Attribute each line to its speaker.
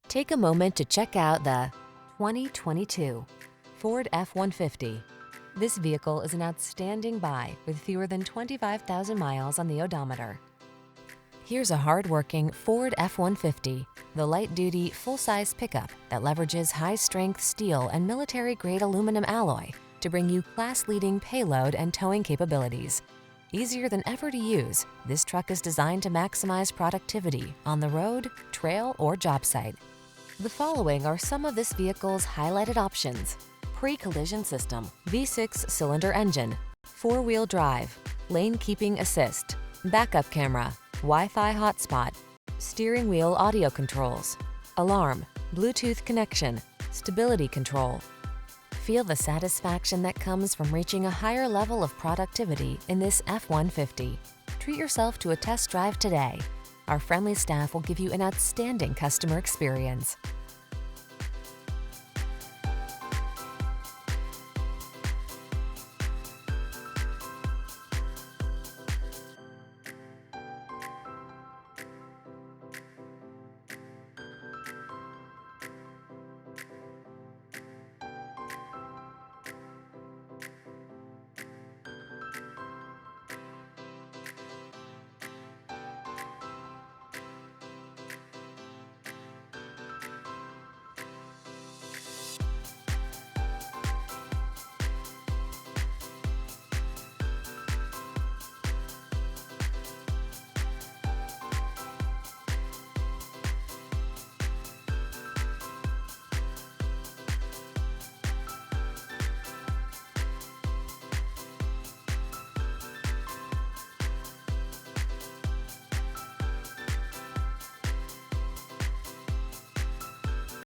Speaker 1: Take a moment to check out the 2022 Ford F-150. This vehicle is an outstanding buy with fewer than 25,000 miles on the odometer. Here's a hard-working Ford F-150, the light-duty, full-size pickup that leverages high-strength steel and military-grade aluminum alloy to bring you class-leading payload and towing capabilities. Easier than ever to use, this truck is designed to maximize productivity on the road, trail, or job site. The following are some of this vehicle's highlighted options: pre-collision system, V6 cylinder engine, four-wheel drive, lane keeping assist, backup camera, Wi-Fi hotspot, steering wheel audio controls, alarm, Bluetooth connection, stability control. Feel the satisfaction that comes from reaching a higher level of productivity in this F-150. Treat yourself to a test drive today. Our friendly staff will give you an outstanding customer experience.